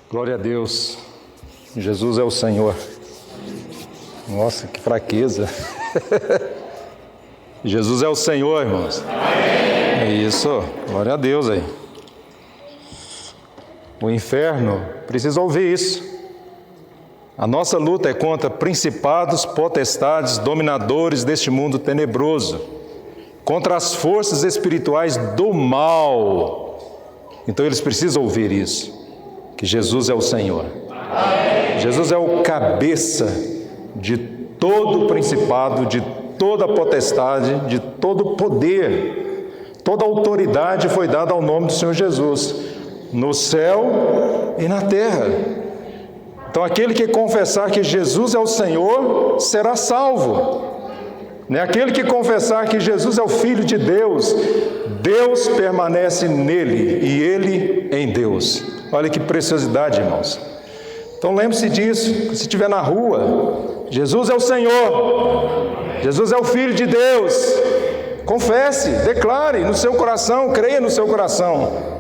Glória a Deus, Jesus é o Senhor. Nossa, que fraqueza. Jesus é o Senhor, irmãos. Amém. É isso, glória a Deus aí. O inferno precisa ouvir isso. A nossa luta é contra principados, potestades, dominadores deste mundo tenebroso, contra as forças espirituais do mal. Então eles precisam ouvir isso. Que Jesus é o Senhor. Amém. Jesus é o cabeça de todo o principado, de toda a potestade, de todo o poder. Toda a autoridade foi dada ao nome do Senhor Jesus, no céu e na terra. Então aquele que confessar que Jesus é o Senhor, será salvo. Aquele que confessar que Jesus é o Filho de Deus, Deus permanece nele e ele em Deus. Olha que preciosidade, irmãos. Então lembre-se disso, se estiver na rua, Jesus é o Senhor, Jesus é o Filho de Deus. Confesse, declare no seu coração, creia no seu coração.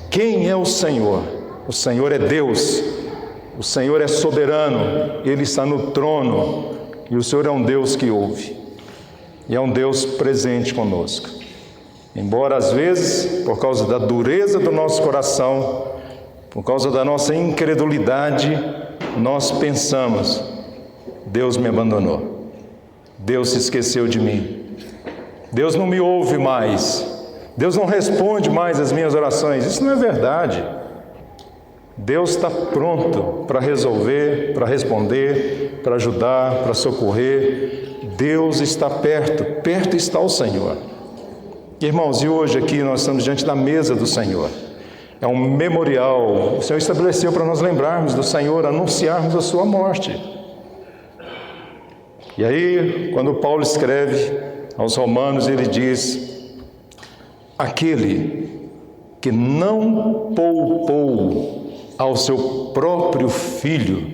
Quem é o Senhor? O Senhor é Deus, o Senhor é soberano, Ele está no trono e o Senhor é um Deus que ouve e é um Deus presente conosco. Embora às vezes, por causa da dureza do nosso coração, por causa da nossa incredulidade, nós pensamos: Deus me abandonou, Deus se esqueceu de mim, Deus não me ouve mais, Deus não responde mais às minhas orações. Isso não é verdade. Deus está pronto para resolver, para responder, para ajudar, para socorrer. Deus está perto, perto está o Senhor. Irmãos, e hoje aqui nós estamos diante da mesa do Senhor. É um memorial. O Senhor estabeleceu para nós lembrarmos do Senhor, anunciarmos a sua morte. E aí, quando Paulo escreve aos Romanos, ele diz: aquele que não poupou ao seu próprio Filho,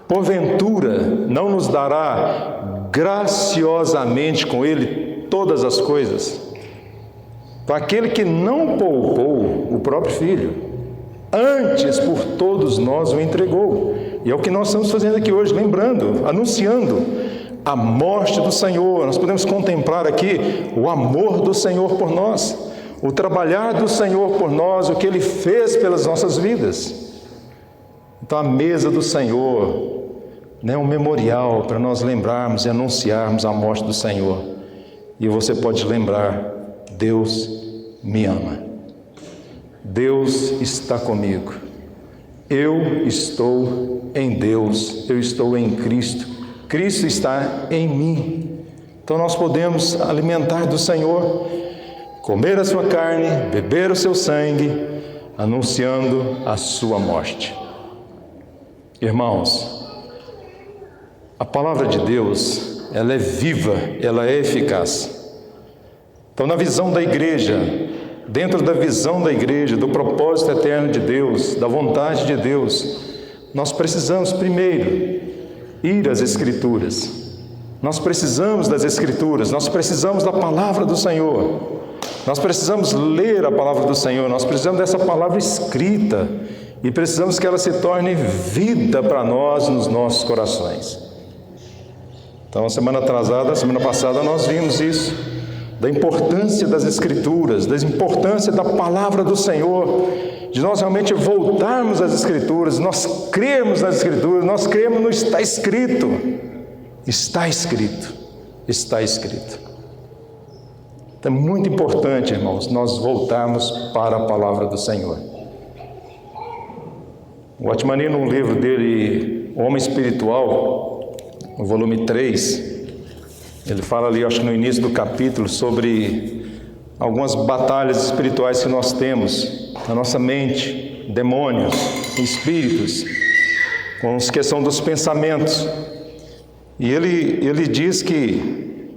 porventura não nos dará graciosamente com ele todas as coisas? Para aquele que não poupou o próprio Filho, antes por todos nós o entregou. E é o que nós estamos fazendo aqui hoje, lembrando, anunciando a morte do Senhor. Nós podemos contemplar aqui o amor do Senhor por nós, o trabalhar do Senhor por nós, o que Ele fez pelas nossas vidas. Então a mesa do Senhor é um memorial para nós lembrarmos e anunciarmos a morte do Senhor. E você pode lembrar: Deus me ama, Deus está comigo, eu estou em Deus, eu estou em Cristo, Cristo está em mim. Então nós podemos alimentar do Senhor, comer a sua carne, beber o seu sangue, anunciando a sua morte. Irmãos, a palavra de Deus, ela é viva, ela é eficaz. Então, na visão da igreja, dentro da visão da igreja, do propósito eterno de Deus, da vontade de Deus, nós precisamos primeiro ir às Escrituras. Nós precisamos das Escrituras, nós precisamos da palavra do Senhor. Nós precisamos ler a palavra do Senhor, nós precisamos dessa palavra escrita e precisamos que ela se torne vida para nós nos nossos corações. Então, semana passada, nós vimos isso. Da importância das Escrituras, da importância da palavra do Senhor, de nós realmente voltarmos às Escrituras, nós cremos nas Escrituras, nós cremos no está escrito. Está escrito, está escrito. Então é muito importante, irmãos, nós voltarmos para a palavra do Senhor. O Atmani, no livro dele, O Homem Espiritual, no volume 3, ele fala ali, acho que no início do capítulo, sobre algumas batalhas espirituais que nós temos na nossa mente, demônios, espíritos, com a questão dos pensamentos. E ele diz que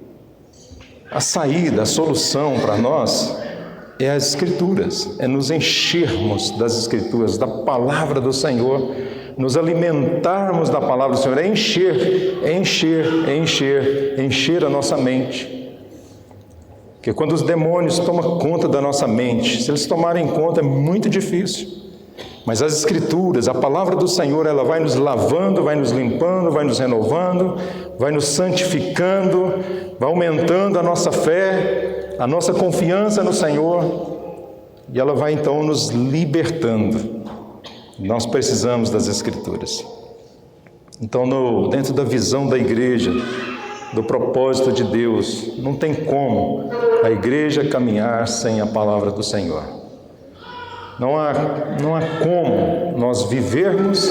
a saída, a solução para nós é as Escrituras, é nos enchermos das Escrituras, da palavra do Senhor, nos alimentarmos da palavra do Senhor, é encher a nossa mente. Porque quando os demônios tomam conta da nossa mente, se eles tomarem conta é muito difícil. Mas as Escrituras, a palavra do Senhor, ela vai nos lavando, vai nos limpando, vai nos renovando, vai nos santificando, vai aumentando a nossa fé, a nossa confiança no Senhor, e ela vai então nos libertando. Nós precisamos das Escrituras. Então, dentro da visão da igreja, do propósito de Deus, não tem como a igreja caminhar sem a palavra do Senhor. Não há como nós vivermos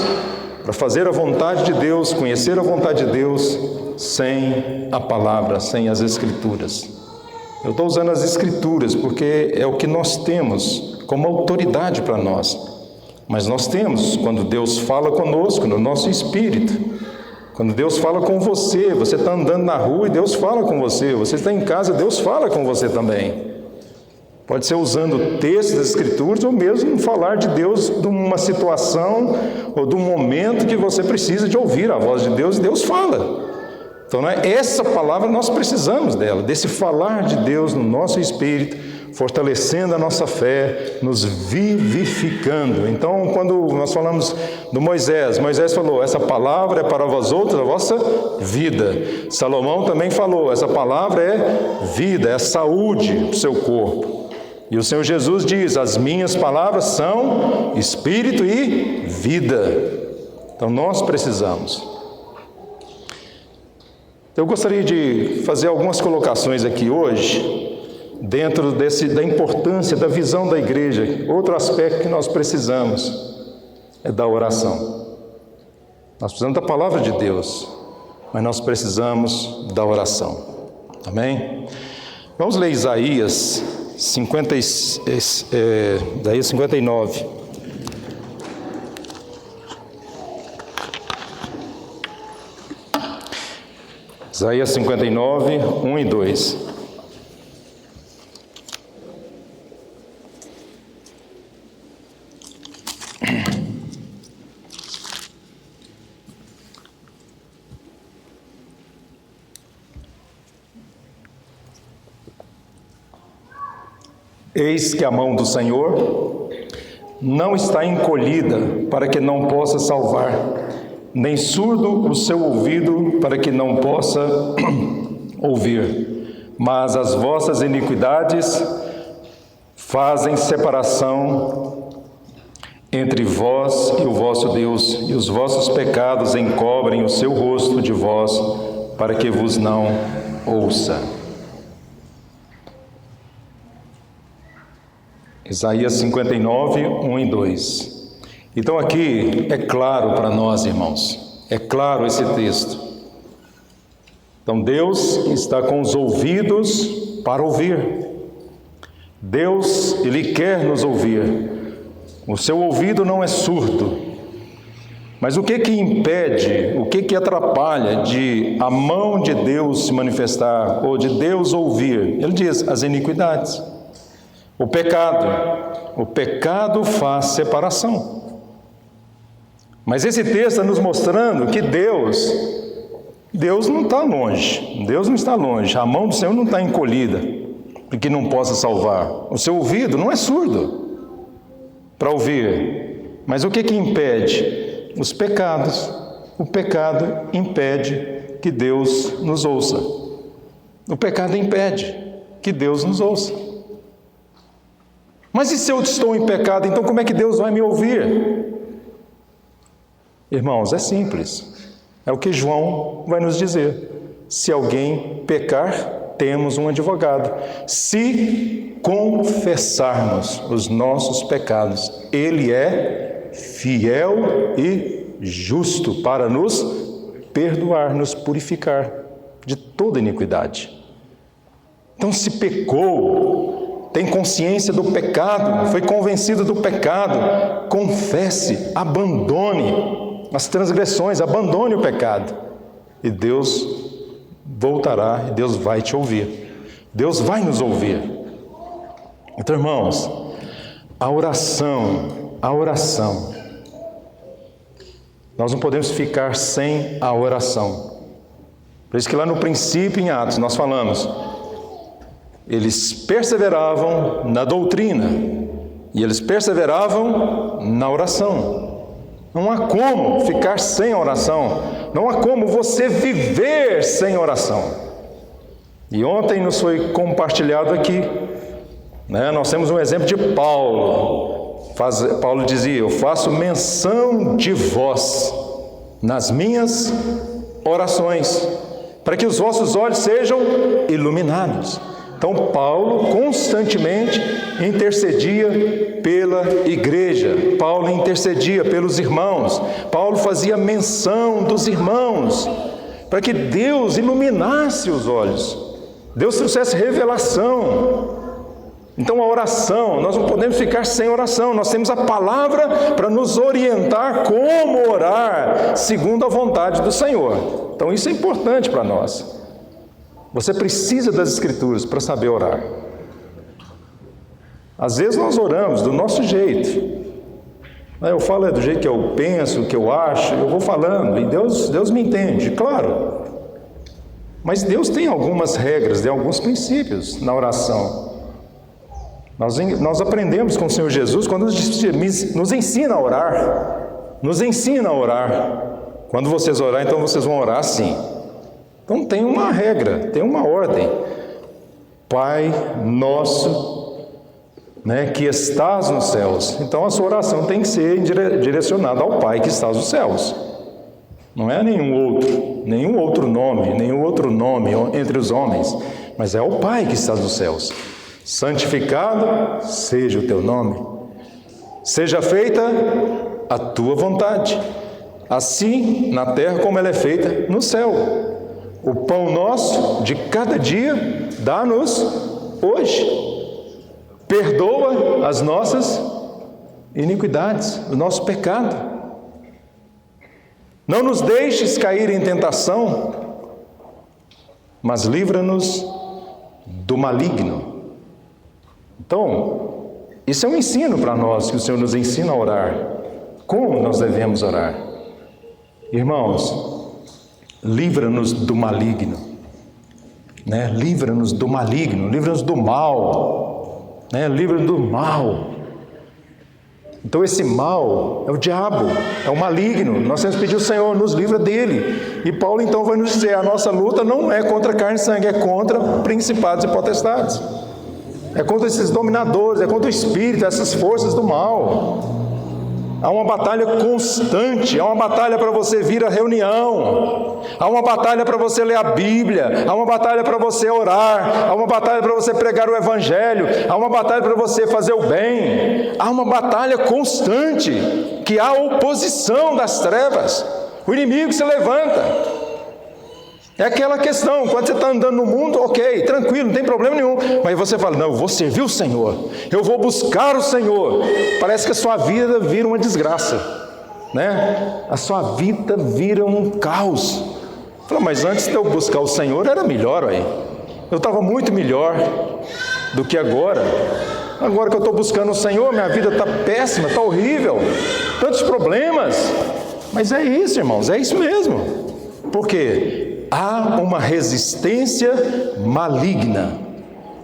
para fazer a vontade de Deus, conhecer a vontade de Deus, sem a palavra, sem as Escrituras. Eu estou usando as Escrituras porque é o que nós temos como autoridade para nós. Mas nós temos, quando Deus fala conosco, no nosso espírito, quando Deus fala com você, você está andando na rua e Deus fala com você, você está em casa, Deus fala com você também. Pode ser usando o texto das Escrituras ou mesmo falar de Deus de uma situação ou de um momento que você precisa de ouvir a voz de Deus e Deus fala. Então, essa palavra nós precisamos dela, desse falar de Deus no nosso espírito, fortalecendo a nossa fé, nos vivificando. Então, quando nós falamos do Moisés falou, essa palavra é para vós outros, a vossa vida. Salomão também falou, essa palavra é vida, é saúde para o seu corpo. E o Senhor Jesus diz, as minhas palavras são espírito e vida. Então, nós precisamos. Eu gostaria de fazer algumas colocações aqui hoje, dentro da importância da visão da igreja. Outro aspecto que nós precisamos é da oração. Nós precisamos da palavra de Deus, mas nós precisamos da oração. Amém? Vamos ler Isaías 59. Isaías 59, 1 e 2. Eis que a mão do Senhor não está encolhida para que não possa salvar, nem surdo o seu ouvido para que não possa ouvir. Mas as vossas iniquidades fazem separação entre vós e o vosso Deus, e os vossos pecados encobrem o seu rosto de vós, para que vos não ouça. Isaías 59, 1 e 2. Então aqui é claro para nós, irmãos, é claro esse texto. Então Deus está com os ouvidos para ouvir. Deus, Ele quer nos ouvir. O seu ouvido não é surdo. Mas o que impede, o que atrapalha de a mão de Deus se manifestar, ou de Deus ouvir? Ele diz, as iniquidades. O pecado faz separação. Mas esse texto está nos mostrando que Deus não está longe, Deus não está longe, a mão do Senhor não está encolhida, para que não possa salvar. O seu ouvido não é surdo para ouvir, mas o que impede? Os pecados. O pecado impede que Deus nos ouça. O pecado impede que Deus nos ouça. Mas e se eu estou em pecado, então como é que Deus vai me ouvir? Irmãos, é simples. É o que João vai nos dizer. Se alguém pecar, temos um advogado. Se confessarmos os nossos pecados, Ele é fiel e justo para nos perdoar, nos purificar de toda iniquidade. Então, se pecou, tem consciência do pecado, foi convencido do pecado, confesse, abandone as transgressões, abandone o pecado, e Deus voltará, e Deus vai te ouvir, Deus vai nos ouvir. Então, irmãos, a oração, nós não podemos ficar sem a oração. Por isso que lá no princípio, em Atos, nós falamos, eles perseveravam na doutrina e eles perseveravam na oração. Não há como ficar sem oração, não há como você viver sem oração. E ontem nos foi compartilhado aqui, nós temos um exemplo de Paulo. Paulo dizia, eu faço menção de vós nas minhas orações, para que os vossos olhos sejam iluminados. Então Paulo constantemente intercedia pela igreja, Paulo intercedia pelos irmãos, Paulo fazia menção dos irmãos, para que Deus iluminasse os olhos, Deus trouxesse revelação. Então a oração, nós não podemos ficar sem oração, nós temos a palavra para nos orientar como orar, segundo a vontade do Senhor. Então isso é importante para nós. Você precisa das Escrituras para saber orar. Às vezes nós oramos do nosso jeito. Eu falo do jeito que eu penso, que eu acho, eu vou falando, e Deus me entende, claro. Mas Deus tem algumas regras, tem alguns princípios na oração. Nós aprendemos com o Senhor Jesus quando nos ensina a orar. Nos ensina a orar. Quando vocês orarem, então vocês vão orar assim. Então tem uma regra, tem uma ordem. Pai nosso, que estás nos céus. Então a sua oração tem que ser direcionada ao Pai que estás nos céus. Não é nenhum outro nome entre os homens, mas é o Pai que estás nos céus. Santificado seja o teu nome. Seja feita a tua vontade, assim na terra como ela é feita no céu. O pão nosso de cada dia dá-nos hoje. Perdoa as nossas iniquidades, o nosso pecado. Não nos deixes cair em tentação, mas livra-nos do maligno. Então, isso é um ensino para nós, que o Senhor nos ensina a orar. Como nós devemos orar? Irmãos, livra-nos do maligno, livra-nos do maligno, livra-nos do mal, livra-nos do mal. Então esse mal é o diabo, é o maligno. Nós temos que pedir ao Senhor, nos livra dele. E Paulo então vai nos dizer, a nossa luta não é contra carne e sangue, é contra principados e potestades. É contra esses dominadores, é contra o espírito, essas forças do mal. Há uma batalha constante, há uma batalha para você vir à reunião, há uma batalha para você ler a Bíblia, há uma batalha para você orar, há uma batalha para você pregar o Evangelho, há uma batalha para você fazer o bem, há uma batalha constante, que há oposição das trevas, o inimigo se levanta. É aquela questão, quando você está andando no mundo, ok, tranquilo, não tem problema nenhum. Mas você fala, não, eu vou servir o Senhor, eu vou buscar o Senhor. Parece que a sua vida vira uma desgraça, a sua vida vira um caos. Fala, mas antes de eu buscar o Senhor, era melhor aí. Eu estava muito melhor do que agora. Agora que eu estou buscando o Senhor, minha vida está péssima, está horrível. Tantos problemas. Mas é isso, irmãos, é isso mesmo. Por quê? Há uma resistência maligna,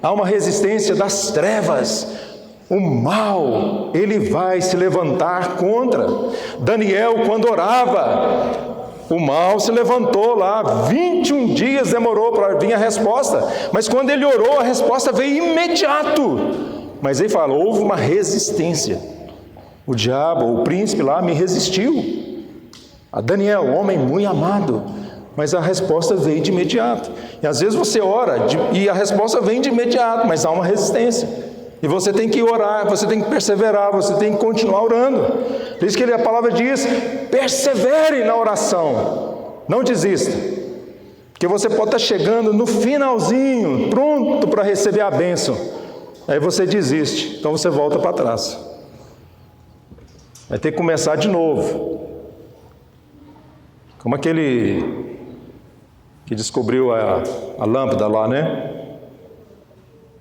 há uma resistência das trevas, o mal, ele vai se levantar contra. Daniel, quando orava, o mal se levantou lá, 21 dias demorou para vir a resposta, mas quando ele orou, a resposta veio imediato. Mas ele fala, houve uma resistência, o diabo, o príncipe lá me resistiu, a Daniel, homem muito amado, mas a resposta veio de imediato. E às vezes você ora e a resposta vem de imediato, mas há uma resistência. E você tem que orar, você tem que perseverar, você tem que continuar orando. Por isso que a palavra diz, persevere na oração, não desista. Porque você pode estar chegando no finalzinho, pronto para receber a bênção. Aí você desiste, então você volta para trás. Vai ter que começar de novo. Como aquele que descobriu a lâmpada lá,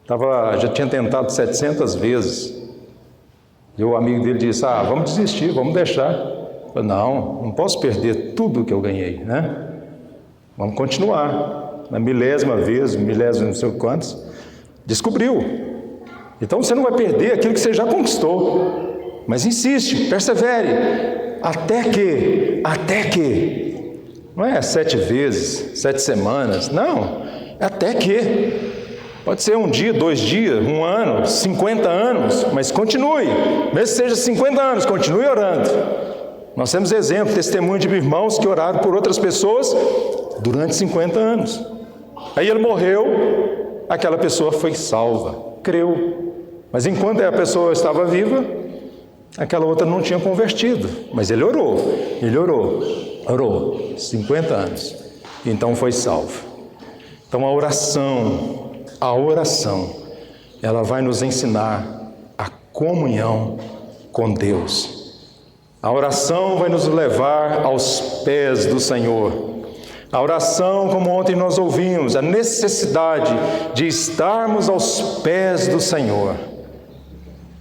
Já tinha tentado 700 vezes. E o amigo dele disse, vamos desistir, vamos deixar. Eu falei, não posso perder tudo que eu ganhei, né? Vamos continuar. Na milésima vez, não sei quantos, descobriu. Então você não vai perder aquilo que você já conquistou. Mas insiste, persevere. Até que. Não é 7 vezes, 7 semanas, não. Até que. Pode ser 1 dia, 2 dias, 1 ano, 50 anos, mas continue. Mesmo que seja 50 anos, continue orando. Nós temos exemplo, testemunho de irmãos que oraram por outras pessoas durante 50 anos. Aí ele morreu, aquela pessoa foi salva, creu. Mas enquanto a pessoa estava viva, aquela outra não tinha convertido. Mas ele orou 50 anos. Então foi salvo. Então a oração, ela vai nos ensinar a comunhão com Deus. A oração vai nos levar aos pés do Senhor. A oração, como ontem nós ouvimos, a necessidade de estarmos aos pés do Senhor.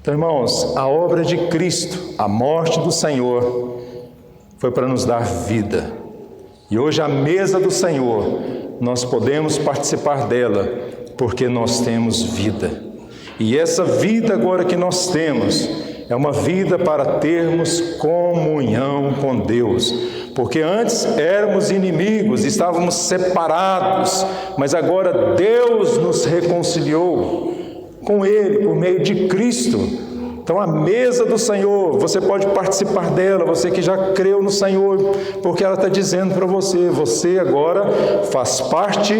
Então, irmãos, a obra de Cristo, a morte do Senhor, foi para nos dar vida. E hoje a mesa do Senhor, nós podemos participar dela, porque nós temos vida. E essa vida agora que nós temos, é uma vida para termos comunhão com Deus. Porque antes éramos inimigos, estávamos separados, mas agora Deus nos reconciliou com Ele, por meio de Cristo. Então a mesa do Senhor, você pode participar dela, você que já creu no Senhor, porque ela está dizendo para você, você agora faz parte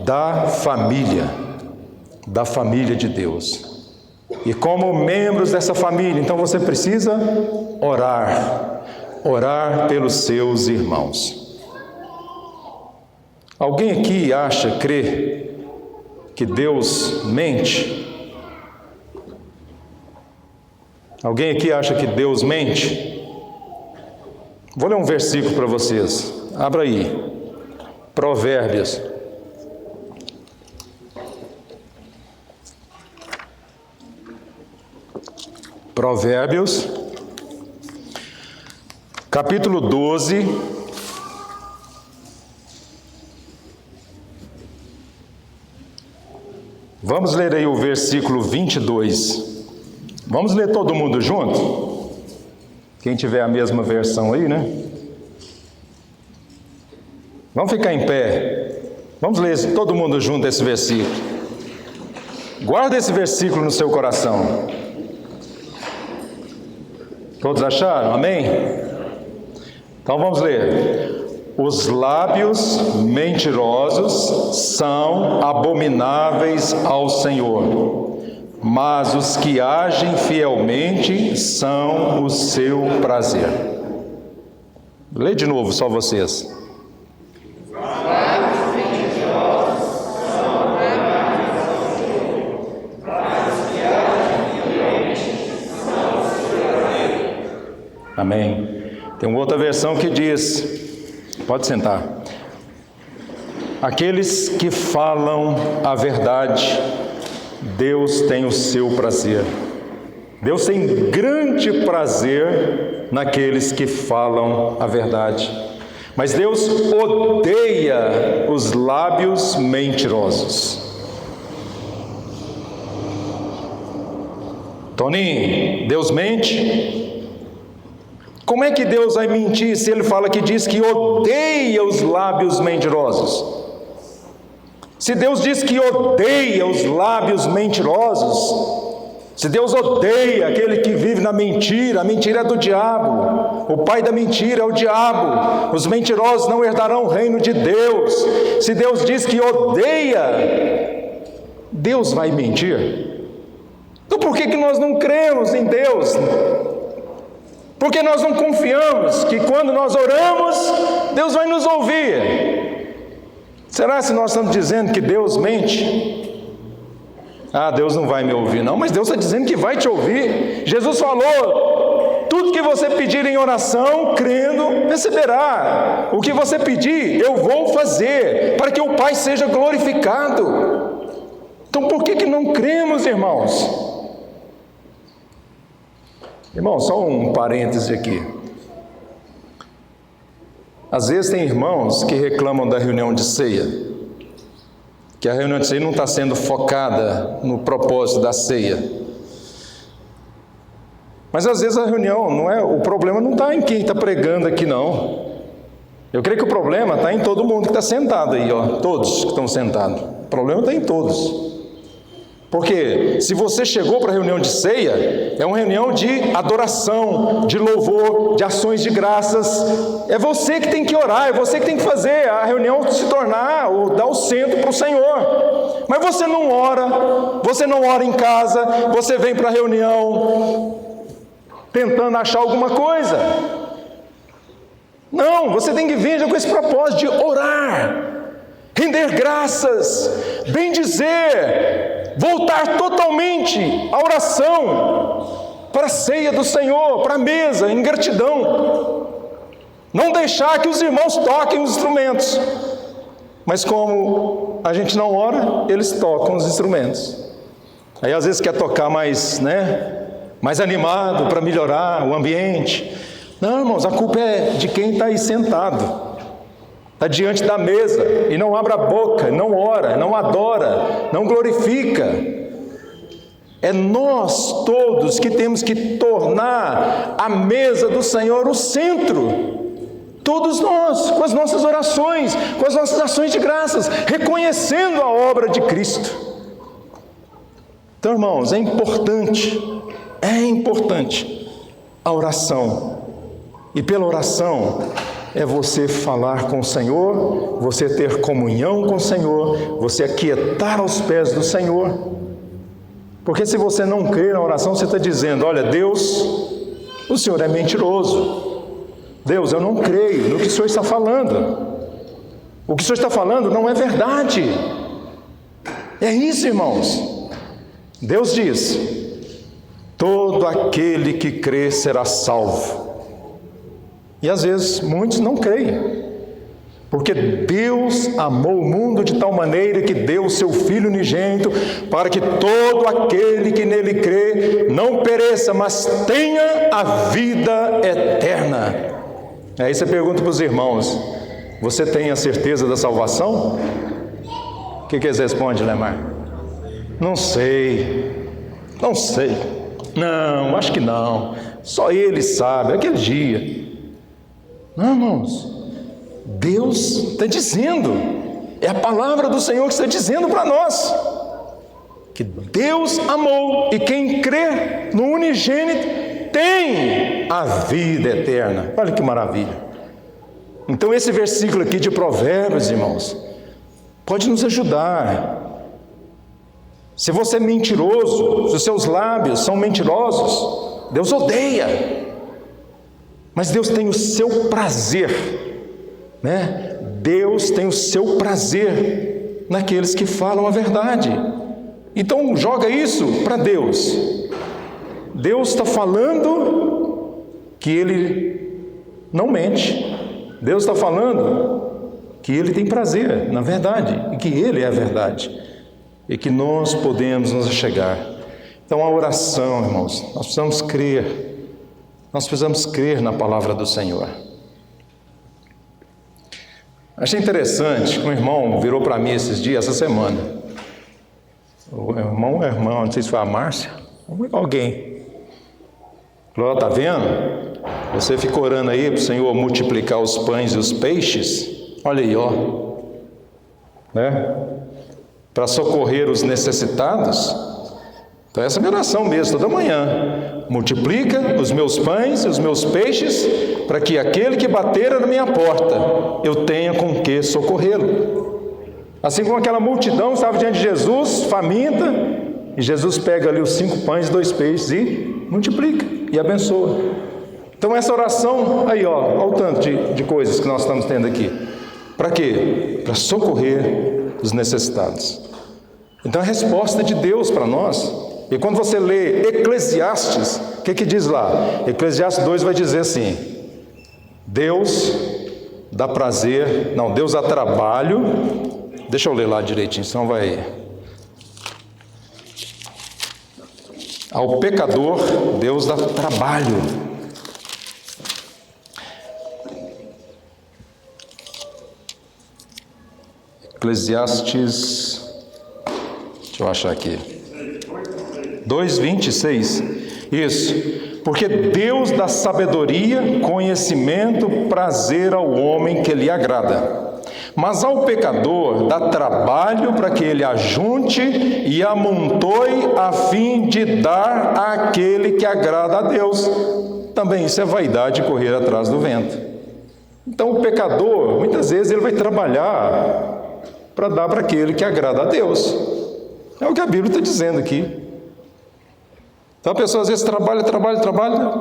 da família de Deus. E como membros dessa família, então você precisa orar pelos seus irmãos. Alguém aqui crê que Deus mente? Alguém aqui acha que Deus mente? Vou ler um versículo para vocês. Abra aí. Provérbios. Provérbios, capítulo 12. Vamos ler aí o versículo 22. Vamos ler todo mundo junto? Quem tiver a mesma versão aí, né? Vamos ficar em pé. Vamos ler todo mundo junto esse versículo. Guarda esse versículo no seu coração. Todos acharam? Amém? Então vamos ler. Os lábios mentirosos são abomináveis ao Senhor, mas os que agem fielmente são o seu prazer. Lê de novo, só vocês. Amém. Tem uma outra versão que diz, pode sentar, aqueles que falam a verdade, Deus tem o seu prazer. Deus tem grande prazer naqueles que falam a verdade. Mas Deus odeia os lábios mentirosos. Toninho, Deus mente? Como é que Deus vai mentir se Ele fala que diz que odeia os lábios mentirosos? Se Deus diz que odeia os lábios mentirosos, se Deus odeia aquele que vive na mentira, a mentira é do diabo, o pai da mentira é o diabo, os mentirosos não herdarão o reino de Deus. Se Deus diz que odeia, Deus vai mentir? Então por que nós não cremos em Deus? Porque nós não confiamos que quando nós oramos, Deus vai nos ouvir. Será que nós estamos dizendo que Deus mente? Deus não vai me ouvir não, mas Deus está dizendo que vai te ouvir. Jesus falou, tudo que você pedir em oração, crendo, receberá. O que você pedir, eu vou fazer, para que o Pai seja glorificado. Então por que não cremos, irmãos? Irmão, só um parêntese aqui. Às vezes tem irmãos que reclamam da reunião de ceia, que a reunião de ceia não está sendo focada no propósito da ceia. Mas às vezes a reunião o problema não está em quem está pregando aqui, não. Eu creio que o problema está em todo mundo que está sentado aí, ó, todos que estão sentados. O problema está em todos. Porque se você chegou para a reunião de ceia, é uma reunião de adoração, de louvor, de ações de graças. É você que tem que orar, é você que tem que fazer a reunião se tornar, ou dar o centro para o Senhor. Mas você não ora em casa, você vem para a reunião tentando achar alguma coisa. Não, você tem que vir já com esse propósito de orar, render graças, bendizer, voltar totalmente à oração, para a ceia do Senhor, para a mesa, em gratidão. Não deixar que os irmãos toquem os instrumentos. Mas como a gente não ora, eles tocam os instrumentos. Aí às vezes quer tocar mais animado para melhorar o ambiente. Não, irmãos, a culpa é de quem está aí sentado. Está diante da mesa e não abre a boca, não ora, não adora, não glorifica. É nós todos que temos que tornar a mesa do Senhor o centro. Todos nós, com as nossas orações, com as nossas ações de graças, reconhecendo a obra de Cristo. Então, irmãos, é importante a oração. E pela oração é você falar com o Senhor, você ter comunhão com o Senhor, você aquietar aos pés do Senhor. Porque se você não crê na oração, você está dizendo: olha, Deus, o Senhor é mentiroso. Deus, eu não creio no que o Senhor está falando. O que o Senhor está falando não é verdade. É isso, irmãos. Deus diz: todo aquele que crê será salvo. E às vezes muitos não creem, porque Deus amou o mundo de tal maneira que deu o seu Filho unigênito, para que todo aquele que nele crê não pereça, mas tenha a vida eterna. Aí você pergunta para os irmãos: você tem a certeza da salvação? O que eles respondem, Lemar? Não sei, não, acho que não, só Ele sabe, aquele dia. Não, irmãos, Deus está dizendo, é a palavra do Senhor que está dizendo para nós, que Deus amou, e quem crê no unigênito tem a vida eterna. Olha que maravilha. Então esse versículo aqui de Provérbios, irmãos, pode nos ajudar. Se você é mentiroso, se os seus lábios são mentirosos, Deus odeia. Mas Deus tem o seu prazer, né? Deus tem o seu prazer naqueles que falam a verdade. Então joga isso para Deus. Deus está falando que Ele não mente. Deus está falando que Ele tem prazer na verdade, e que Ele é a verdade, e que nós podemos nos achegar. Então a oração, irmãos, nós precisamos crer. Nós precisamos crer na palavra do Senhor. Achei interessante que um irmão virou para mim essa semana. O irmão, não sei se foi a Márcia, alguém. Falou: está vendo? Você fica orando aí para o Senhor multiplicar os pães e os peixes. Olha aí, ó. Né? Para socorrer os necessitados. Então essa é a minha oração mesmo, toda manhã. Multiplica os meus pães e os meus peixes, para que aquele que bater na minha porta, eu tenha com que socorrê-lo. Assim como aquela multidão estava diante de Jesus, faminta, e Jesus pega ali os 5 pães e 2 peixes e multiplica e abençoa. Então essa oração, aí ó, o tanto de coisas que nós estamos tendo aqui. Para quê? Para socorrer os necessitados. Então a resposta de Deus para nós. E quando você lê Eclesiastes, o que diz lá? Eclesiastes 2 vai dizer assim: Deus dá prazer, não, Deus dá trabalho. Deixa eu ler lá direitinho, senão vai. Ao pecador, Deus dá trabalho. Eclesiastes, deixa eu achar aqui, 2:26, isso, porque Deus dá sabedoria, conhecimento, prazer ao homem que lhe agrada, mas ao pecador dá trabalho para que ele ajunte e amontoe a fim de dar àquele que agrada a Deus. Também isso é vaidade, correr atrás do vento. Então o pecador, muitas vezes ele vai trabalhar para dar para aquele que agrada a Deus. É o que a Bíblia está dizendo aqui. Então a pessoa às vezes trabalha,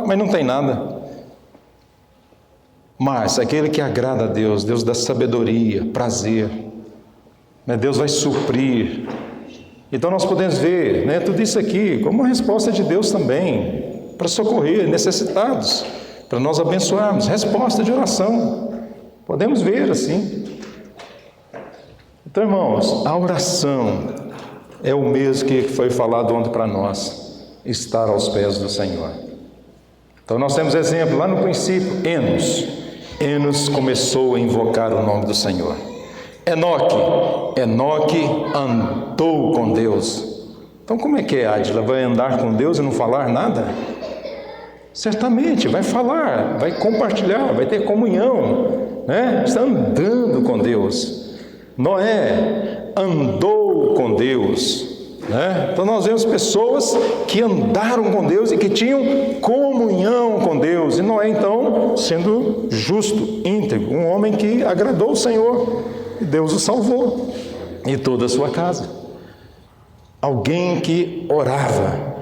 mas não tem nada. Mas aquele que agrada a Deus, Deus dá sabedoria, prazer, né? Deus vai suprir. Então nós podemos ver, né, tudo isso aqui como uma resposta de Deus também, para socorrer necessitados, para nós abençoarmos, resposta de oração. Podemos ver assim. Então, irmãos, a oração é o mesmo que foi falado ontem para nós, estar aos pés do Senhor. Então nós temos exemplo lá no princípio, Enos começou a invocar o nome do Senhor. Enoque andou com Deus. Então como é que é, Adila? Vai andar com Deus e não falar nada? Certamente, vai falar, vai compartilhar, vai ter comunhão, né? Está andando com Deus. Noé andou com Deus, né? Então nós vemos pessoas que andaram com Deus e que tinham comunhão com Deus. E Noé então, sendo justo, íntegro, um homem que agradou o Senhor, e Deus o salvou e toda a sua casa. Alguém que orava.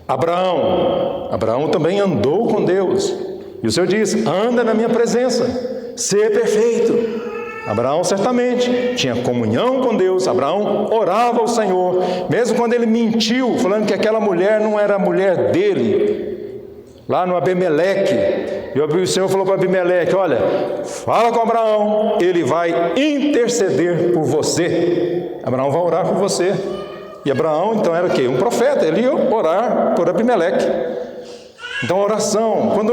Abraão também andou com Deus, e o Senhor diz: anda na minha presença, ser perfeito. Abraão certamente tinha comunhão com Deus. Abraão orava ao Senhor, mesmo quando ele mentiu, falando que aquela mulher não era a mulher dele, lá no Abimeleque. E o Senhor falou para Abimeleque: olha, fala com Abraão, ele vai interceder por você. Abraão vai orar por você. E Abraão então era o quê? Um profeta, ele ia orar por Abimeleque. Então a oração, quando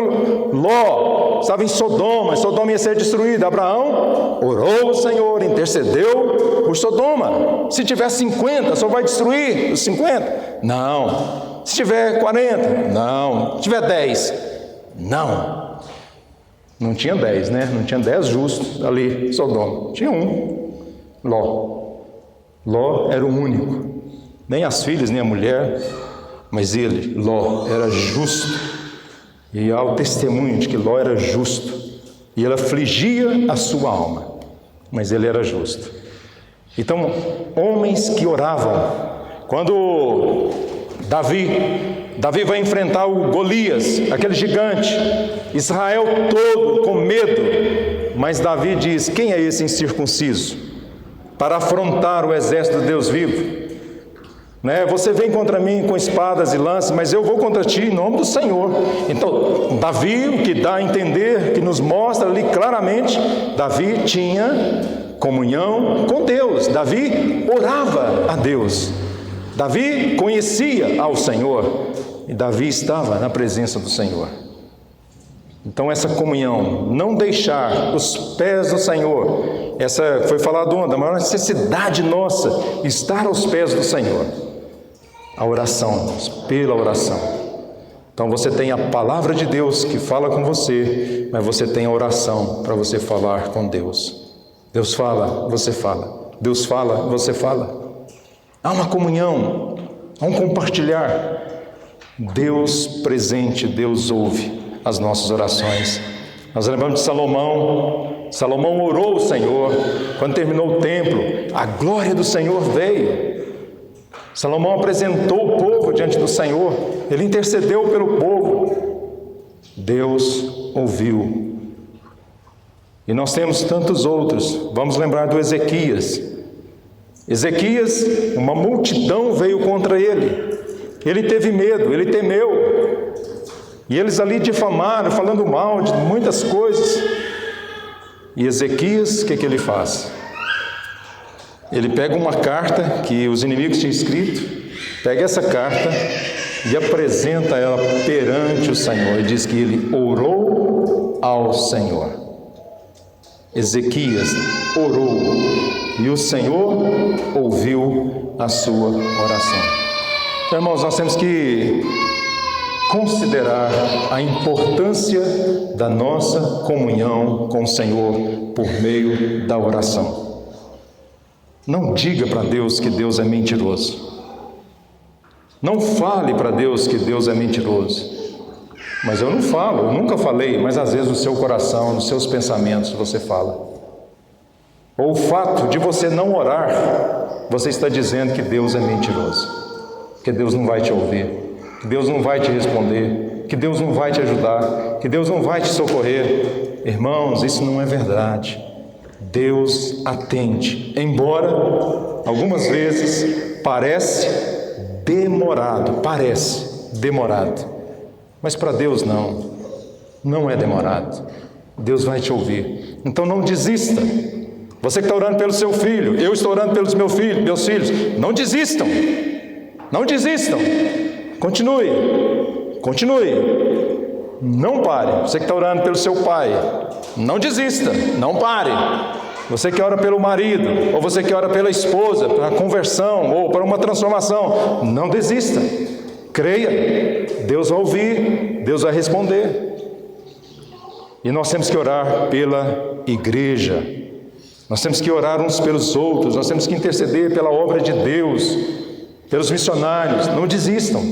Ló estava em Sodoma ia ser destruída, Abraão orou ao Senhor, intercedeu por Sodoma. Se tiver 50, só vai destruir os 50? Não. Se tiver 40? Não. Se tiver 10? Não. Não tinha 10, né? Não tinha 10 justos ali em Sodoma. Tinha um, Ló era o único. Nem as filhas, nem a mulher, mas ele, Ló, era justo. E há o testemunho de que Ló era justo. E ele afligia a sua alma, mas ele era justo. Então, homens que oravam. Quando Davi vai enfrentar o Golias, aquele gigante, Israel todo com medo, mas Davi diz: quem é esse incircunciso para afrontar o exército de Deus vivo? Né? Você vem contra mim com espadas e lanças, mas eu vou contra ti em nome do Senhor. Então, Davi, o que dá a entender, que nos mostra ali claramente, Davi tinha comunhão com Deus. Davi orava a Deus. Davi conhecia ao Senhor. E Davi estava na presença do Senhor. Então essa comunhão, não deixar os pés do Senhor, essa foi falado ontem, a maior necessidade nossa, estar aos pés do Senhor. A oração, pela oração. Então você tem a palavra de Deus que fala com você, mas você tem a oração para você falar com Deus. Deus fala, você fala. Deus fala, você fala. Há uma comunhão, há um compartilhar. Deus presente, Deus ouve as nossas orações. Nós lembramos de Salomão. Salomão orou ao Senhor. Quando terminou o templo, a glória do Senhor veio. Salomão apresentou o povo diante do Senhor. Ele intercedeu pelo povo. Deus ouviu. E nós temos tantos outros. Vamos lembrar do Ezequias. Ezequias, uma multidão veio contra ele. Ele teve medo, ele temeu. E eles ali difamaram, falando mal de muitas coisas. E Ezequias, o que ele faz? Ele pega uma carta que os inimigos tinham escrito, pega essa carta e apresenta ela perante o Senhor. E diz que ele orou ao Senhor. Ezequias orou e o Senhor ouviu a sua oração. Então, irmãos, nós temos que considerar a importância da nossa comunhão com o Senhor por meio da oração. Não diga para Deus que Deus é mentiroso. Não fale para Deus que Deus é mentiroso. Mas eu não falo, eu nunca falei, mas às vezes no seu coração, nos seus pensamentos você fala. Ou o fato de você não orar, você está dizendo que Deus é mentiroso, que Deus não vai te ouvir, que Deus não vai te responder, que Deus não vai te ajudar, que Deus não vai te socorrer. Irmãos, isso não é verdade. Deus atende, embora algumas vezes parece demorado, mas para Deus não é demorado. Deus vai te ouvir. Então não desista. Você que está orando pelo seu filho, eu estou orando pelos meus filhos, não desistam, continue, não pare. Você que está orando pelo seu pai, não desista, não pare. Você que ora pelo marido, ou você que ora pela esposa, para a conversão, ou para uma transformação, não desista, creia, Deus vai ouvir, Deus vai responder. E nós temos que orar pela igreja, nós temos que orar uns pelos outros, nós temos que interceder pela obra de Deus, pelos missionários. Não desistam.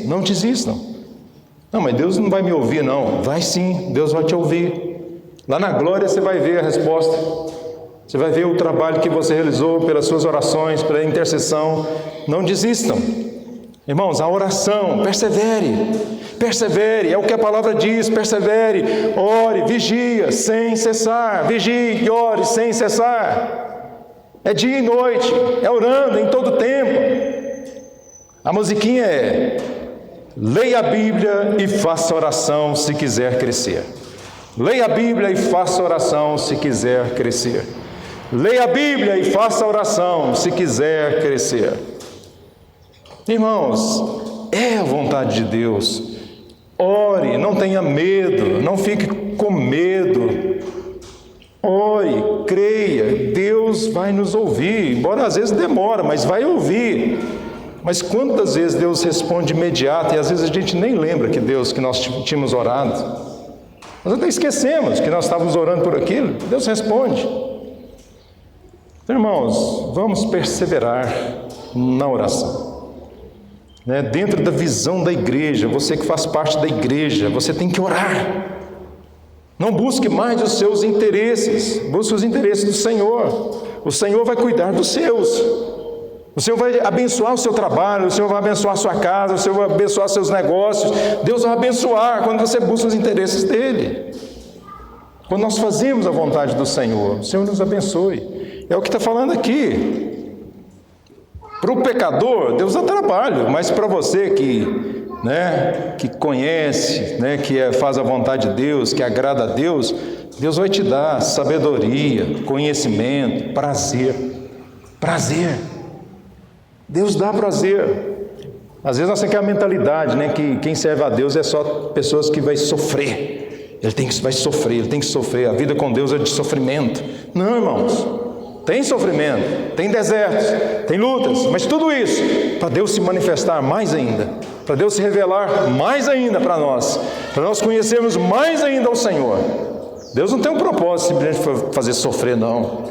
Não, mas Deus não vai me ouvir, não. Vai sim, Deus vai te ouvir. Lá na glória você vai ver a resposta. Você vai ver o trabalho que você realizou pelas suas orações, pela intercessão. Não desistam. Irmãos, a oração, persevere, é o que a palavra diz, persevere, ore, vigia, sem cessar, vigie e ore sem cessar. É dia e noite, é orando em todo tempo. A musiquinha é: leia a Bíblia e faça oração se quiser crescer. Leia a Bíblia e faça oração se quiser crescer. Leia a Bíblia e faça oração se quiser crescer. Irmãos, é a vontade de Deus. Ore, não tenha medo, não fique com medo. Ore, creia, Deus vai nos ouvir, embora às vezes demora, mas vai ouvir. Mas quantas vezes Deus responde imediato e às vezes a gente nem lembra que nós tínhamos orado. Nós até esquecemos que nós estávamos orando por aquilo. Deus responde. Então, irmãos, vamos perseverar na oração. Dentro da visão da igreja, você que faz parte da igreja, você tem que orar. Não busque mais os seus interesses, busque os interesses do Senhor. O Senhor vai cuidar dos seus. O Senhor vai abençoar o seu trabalho, o Senhor vai abençoar a sua casa, o Senhor vai abençoar seus negócios. Deus vai abençoar quando você busca os interesses dEle. Quando nós fazemos a vontade do Senhor, o Senhor nos abençoe. É o que está falando aqui. Para o pecador, Deus dá trabalho, mas para você que conhece, que faz a vontade de Deus, que agrada a Deus, Deus vai te dar sabedoria, conhecimento, prazer. Deus dá prazer. Às vezes nós temos a mentalidade, que quem serve a Deus é só pessoas que vai sofrer. Ele tem que sofrer. A vida com Deus é de sofrimento. Não, irmãos. Tem sofrimento, tem desertos, tem lutas, mas tudo isso para Deus se manifestar mais ainda, para Deus se revelar mais ainda para nós conhecermos mais ainda o Senhor. Deus não tem um propósito simplesmente de fazer sofrer, não.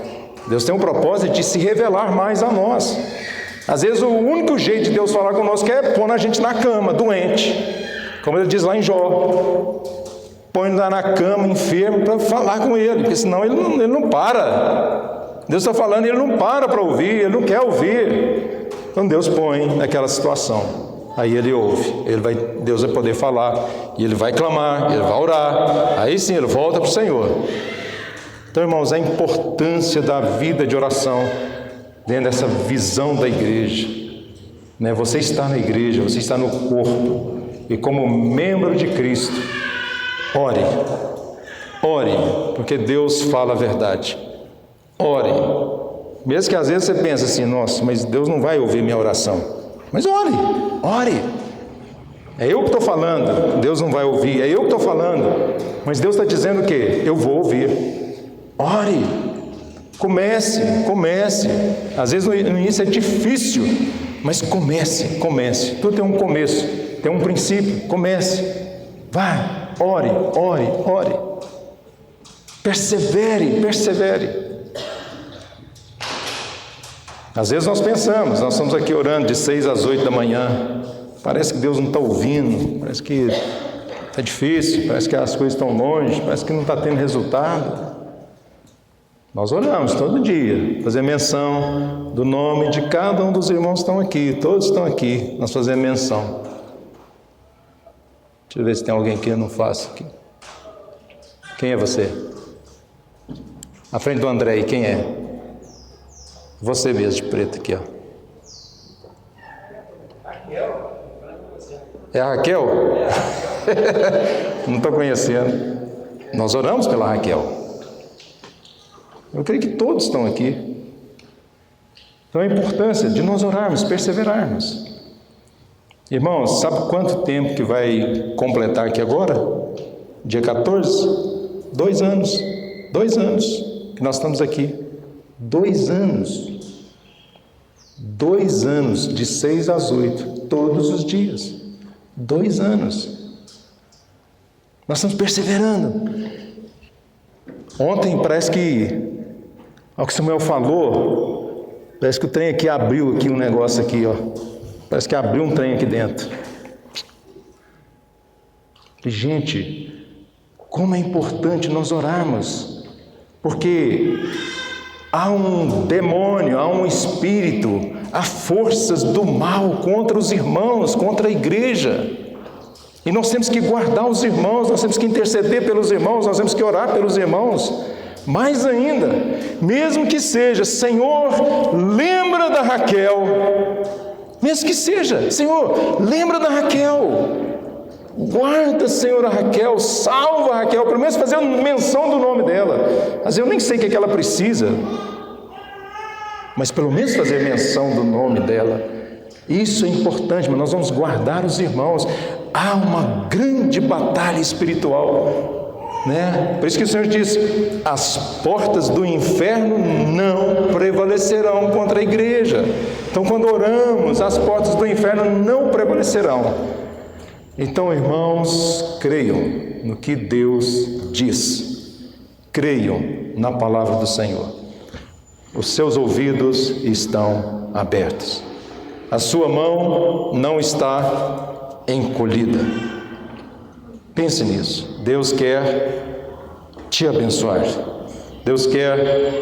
Deus tem um propósito de se revelar mais a nós. Às vezes o único jeito de Deus falar conosco é pôr a gente na cama, doente, como ele diz lá em Jó. Põe lá na cama, enfermo, para falar com ele, porque senão ele não para. Deus está falando e ele não para ouvir, ele não quer ouvir. Então Deus põe naquela situação. Aí ele ouve, Deus vai poder falar, e ele vai clamar, ele vai orar. Aí sim ele volta para o Senhor. Então, irmãos, a importância da vida de oração dentro dessa visão da igreja. Você está na igreja, você está no corpo, e como membro de Cristo, ore, porque Deus fala a verdade. Ore, mesmo que às vezes você pense assim: nossa, mas Deus não vai ouvir minha oração. Mas ore. É eu que estou falando, Deus não vai ouvir, é eu que estou falando, mas Deus está dizendo o quê? Eu vou ouvir. Ore, comece. Às vezes no início é difícil, mas comece. Tudo tem um começo, tem um princípio, comece. Vá, ore. Persevere. Às vezes nós pensamos, nós estamos aqui orando de 6 às 8 da manhã, parece que Deus não está ouvindo, parece que está difícil, parece que as coisas estão longe, parece que não está tendo resultado. Nós oramos todo dia, fazer menção do nome de cada um dos irmãos que estão aqui, todos estão aqui, nós fazemos menção. Deixa eu ver se tem alguém que eu não faço aqui. Quem é você? À frente do André aí, quem é? Você mesmo, de preto aqui, ó. Raquel? É a Raquel? Não estou conhecendo. Nós oramos pela Raquel. Eu creio que todos estão aqui. Então a importância de nós orarmos, perseverarmos. Irmãos, sabe quanto tempo que vai completar aqui agora? Dia 14? 2 anos. 2 anos que nós estamos aqui. 2 anos. 2 anos, de 6 às 8, todos os dias. 2 anos. Nós estamos perseverando. Ontem parece que, ao que Samuel falou, parece que o trem aqui abriu aqui um negócio aqui, ó. Parece que abriu um trem aqui dentro. E, gente, como é importante nós orarmos, porque há um demônio, há um espírito, há forças do mal contra os irmãos, contra a igreja. E nós temos que guardar os irmãos, nós temos que interceder pelos irmãos, nós temos que orar pelos irmãos. Mais ainda, mesmo que seja, Senhor, lembra da Raquel. Mesmo que seja, Senhor, lembra da Raquel. Guarda, Senhor, a Raquel, salva a Raquel, pelo menos fazer uma menção do nome dela. Às vezes eu nem sei o que ela precisa, mas pelo menos fazer menção do nome dela. Isso é importante, mas nós vamos guardar os irmãos. Há uma grande batalha espiritual, né? Por isso que o Senhor diz: as portas do inferno não prevalecerão contra a igreja. Então, quando oramos, as portas do inferno não prevalecerão. Então, irmãos, creiam no que Deus diz, creiam na palavra do Senhor. Os seus ouvidos estão abertos, a sua mão não está encolhida. Pense nisso. Deus quer te abençoar, Deus quer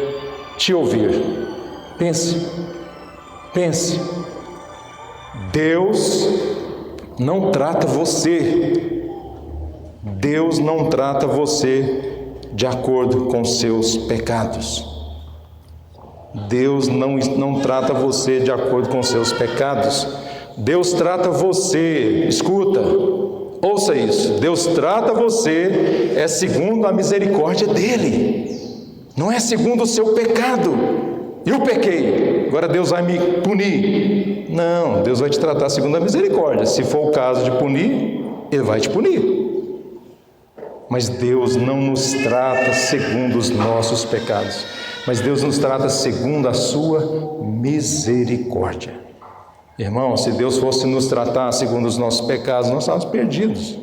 te ouvir. Pense. Deus não trata você, Deus não trata você de acordo com seus pecados. Deus não trata você de acordo com seus pecados. Deus trata você, escuta, ouça isso, Deus trata você segundo a misericórdia dEle, não é segundo o seu pecado. Eu pequei, agora Deus vai me punir. Não, Deus vai te tratar segundo a misericórdia. Se for o caso de punir, Ele vai te punir. Mas Deus não nos trata segundo os nossos pecados, mas Deus nos trata segundo a sua misericórdia. Irmão, se Deus fosse nos tratar segundo os nossos pecados, nós estávamos perdidos.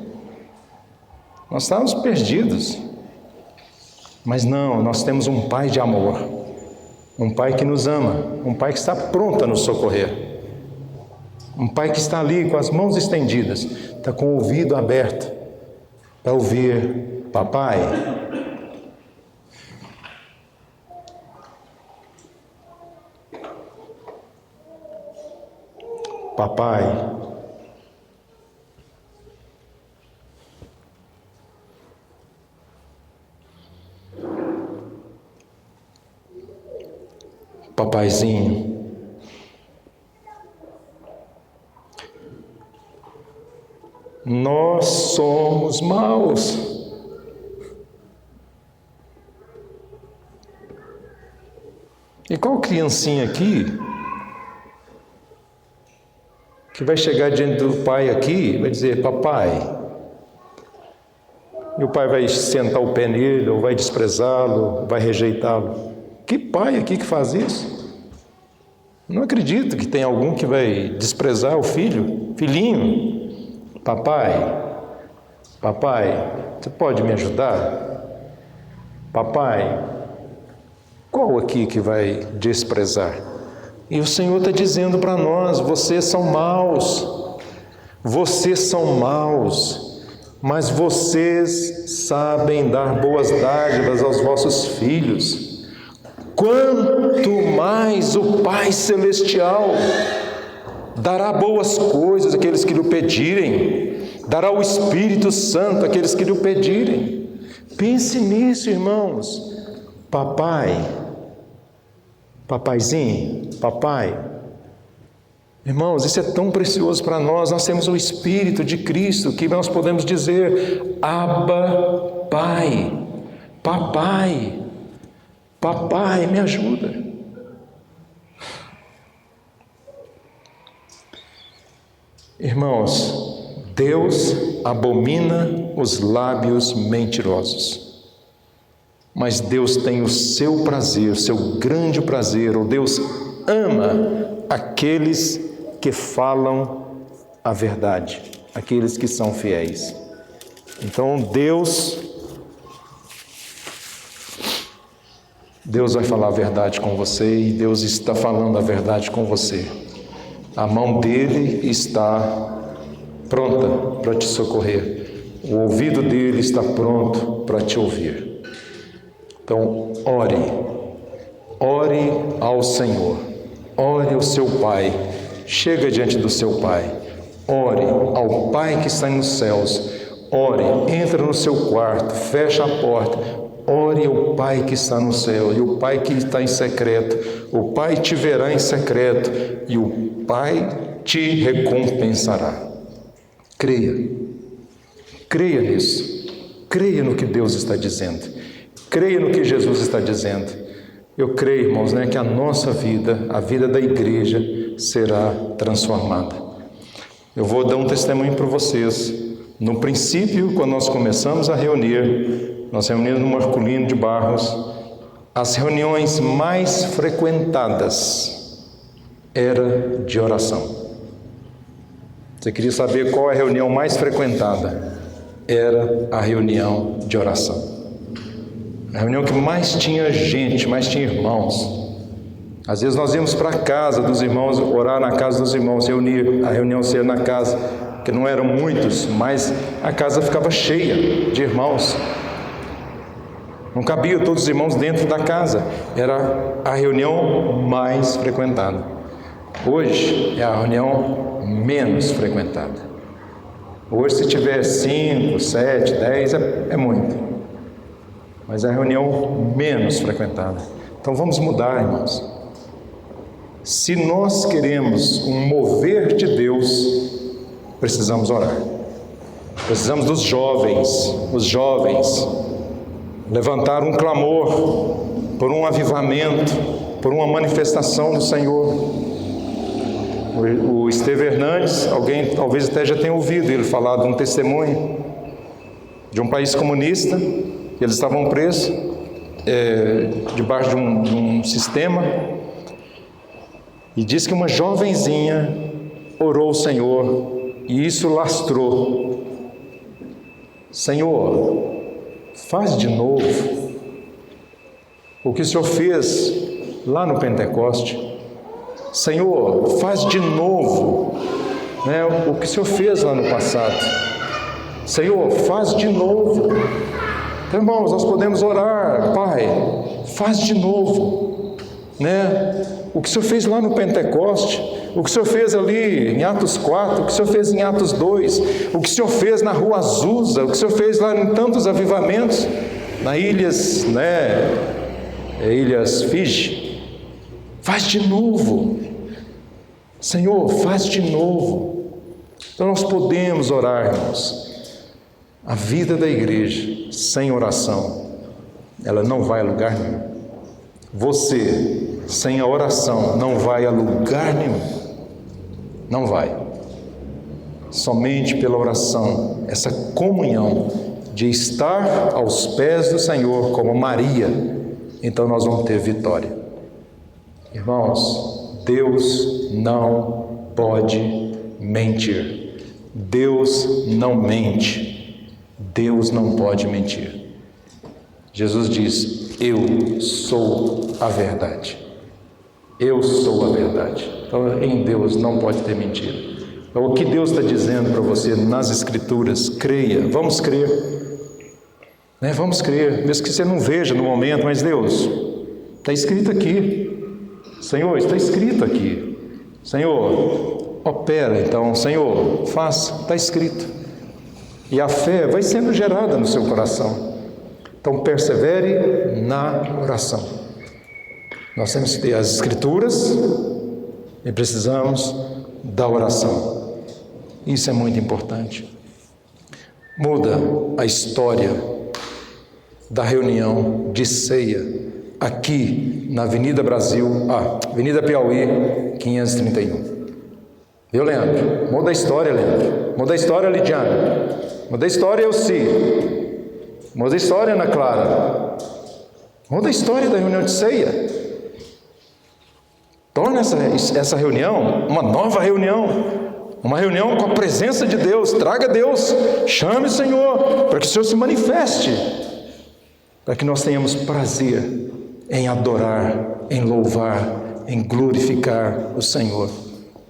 Mas não, nós temos um Pai de amor, um Pai que nos ama, um Pai que está pronto a nos socorrer, um Pai que está ali com as mãos estendidas, está com o ouvido aberto para ouvir: papai, papai, papaizinho, nós somos maus. E qual criancinha aqui que vai chegar diante do pai aqui e vai dizer, papai, e o pai vai sentar o pé nele, ou vai desprezá-lo, vai rejeitá-lo. Que pai aqui que faz isso? Não acredito que tem algum que vai desprezar o filho. Filhinho, papai, você pode me ajudar? Papai, qual aqui que vai desprezar? E o Senhor está dizendo para nós, vocês são maus, mas vocês sabem dar boas dádivas aos vossos filhos. Quanto mais o Pai Celestial dará boas coisas àqueles que lhe pedirem, dará o Espírito Santo àqueles que lhe pedirem. Pense nisso, irmãos. Papaizinho, papai. Irmãos, isso é tão precioso para nós. Nós temos o Espírito de Cristo, que nós podemos dizer, Abba, Pai, papai, me ajuda. Irmãos, Deus abomina os lábios mentirosos, mas Deus tem o seu prazer, o seu grande prazer, ou Deus ama aqueles que falam a verdade, aqueles que são fiéis. Então Deus vai falar a verdade com você, e Deus está falando a verdade com você. A mão dele está pronta para te socorrer. O ouvido dele está pronto para te ouvir. Então, ore ao Senhor. Ore ao seu Pai. Chega diante do seu Pai. Ore ao Pai que está nos céus. Ore, entra no seu quarto, fecha a porta. Ore ao Pai que está no céu, e o Pai que está em secreto. O Pai te verá em secreto, e o Pai te recompensará. Creia nisso. Creia no que Deus está dizendo. Creia no que Jesus está dizendo. Eu creio, irmãos, que a nossa vida, a vida da igreja, será transformada. Eu vou dar um testemunho para vocês. No princípio, quando nós começamos a reunir, nós reunimos no Marculino de Barros, as reuniões mais frequentadas eram de oração. Você queria saber qual é a reunião mais frequentada? Era a reunião de oração. A reunião que mais tinha gente, mais tinha irmãos. Às vezes nós íamos para a casa dos irmãos, orar na casa dos irmãos, reunir, a reunião ser na casa, que não eram muitos, mas a casa ficava cheia de irmãos. Não cabia todos os irmãos dentro da casa. Era a reunião mais frequentada. Hoje é a reunião menos frequentada. Hoje, se tiver 5, 7, 10, é muito. Mas é a reunião menos frequentada. Então vamos mudar, irmãos. Se nós queremos um mover de Deus, precisamos orar. Precisamos dos jovens, os jovens, levantar um clamor por um avivamento, por uma manifestação do Senhor. O Esteve Hernandes, alguém talvez até já tenha ouvido ele falar de um testemunho de um país comunista, que eles estavam presos debaixo de um sistema, e diz que uma jovenzinha orou ao Senhor, e isso lastrou. Senhor, faz de novo o que o Senhor fez lá no Pentecoste. Senhor, faz de novo o que o Senhor fez lá no passado. Senhor, faz de novo. Então, irmãos, nós podemos orar, Pai, faz de novo, o que o Senhor fez lá no Pentecoste, o que o Senhor fez ali em Atos 4, o que o Senhor fez em Atos 2, o que o Senhor fez na Rua Azusa, o que o Senhor fez lá em tantos avivamentos, na Ilhas Fiji. Faz de novo, Senhor, faz de novo. Então nós podemos orar, irmãos. A vida da igreja sem oração, ela não vai a lugar nenhum. Você, sem a oração, não vai a lugar nenhum. Não vai. somente pela oração, essa comunhão de estar aos pés do Senhor como Maria, então nós vamos ter vitória. Irmãos, Deus não pode mentir. Deus não mente. Deus não pode mentir. Jesus diz: eu sou a verdade. Eu sou a verdade. Então, em Deus não pode ter mentira. Então, o que Deus está dizendo para você nas Escrituras, creia, vamos crer. Vamos crer, mesmo que você não veja no momento, mas Deus, está escrito aqui. Senhor, está escrito aqui. Senhor, opera então. Senhor, faça, está escrito. E a fé vai sendo gerada no seu coração. Então, persevere na oração. Nós temos que ter as Escrituras e precisamos da oração. Isso é muito importante. Muda a história da reunião de ceia aqui na Avenida Avenida Piauí, 531. Viu, Leandro? Muda a história, Leandro. Muda a história, Lidiane. Muda a história, Elci. Muda a história, Ana Clara. Muda a história da reunião de ceia. Torna essa reunião uma nova reunião. Uma reunião com a presença de Deus. Traga Deus. Chame o Senhor para que o Senhor se manifeste. Para que nós tenhamos prazer em adorar, em louvar, em glorificar o Senhor.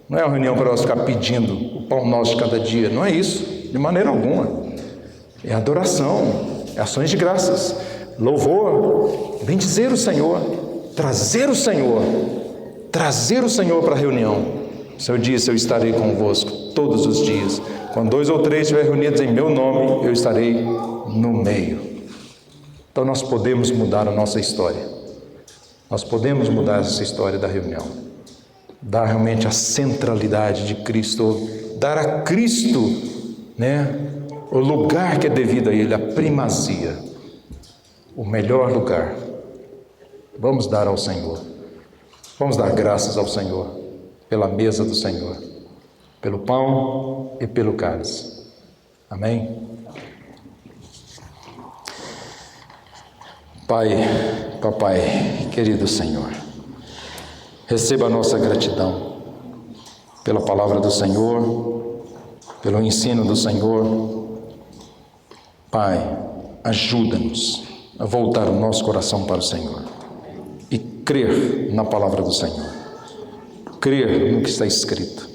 Não é uma reunião para nós ficar pedindo o pão nosso de cada dia. Não é isso, de maneira alguma. É adoração, é ações de graças, louvor, bendizer o Senhor, trazer o Senhor para a reunião. O Senhor disse: eu estarei convosco todos os dias. Quando 2 ou 3 estiverem reunidos em meu nome, eu estarei no meio. Então nós podemos mudar a nossa história. Nós podemos mudar essa história da reunião. Dar realmente a centralidade de Cristo, dar a Cristo, o lugar que é devido a Ele, a primazia, o melhor lugar. Vamos dar ao Senhor. Vamos dar graças ao Senhor pela mesa do Senhor, pelo pão e pelo cálice. Amém? Pai, Papai, querido Senhor, receba a nossa gratidão pela palavra do Senhor, pelo ensino do Senhor. Pai, ajuda-nos a voltar o nosso coração para o Senhor e crer na palavra do Senhor, crer no que está escrito,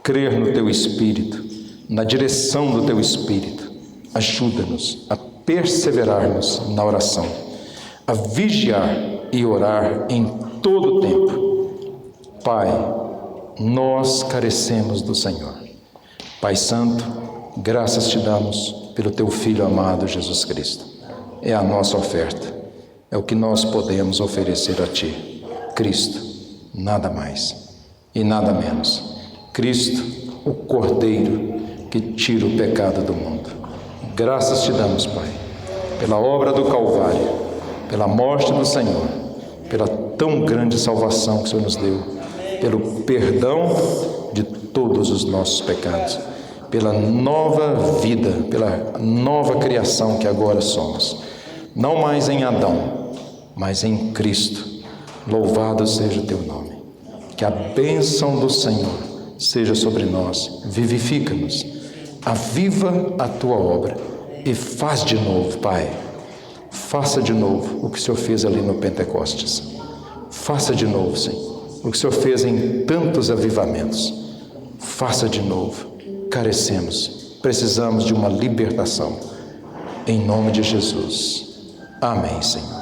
crer no Teu Espírito, na direção do Teu Espírito. Ajuda-nos a perseverarmos na oração, a vigiar e orar em todo o tempo. Pai, nós carecemos do Senhor. Pai Santo, graças Te damos pelo Teu Filho amado Jesus Cristo. É a nossa oferta, é o que nós podemos oferecer a Ti. Cristo, nada mais e nada menos. Cristo, o Cordeiro que tira o pecado do mundo. Graças Te damos, Pai, pela obra do Calvário, pela morte do Senhor, pela tão grande salvação que o Senhor nos deu, pelo perdão de todos os nossos pecados, pela nova vida, pela nova criação que agora somos, não mais em Adão, mas em Cristo. Louvado seja o Teu nome. Que a bênção do Senhor seja sobre nós, vivifica-nos, aviva a Tua obra e faz de novo, Pai. Faça de novo o que o Senhor fez ali no Pentecostes. Faça de novo, Senhor, o que o Senhor fez em tantos avivamentos. Faça de novo. Carecemos, precisamos de uma libertação. Em nome de Jesus. Amém, Senhor.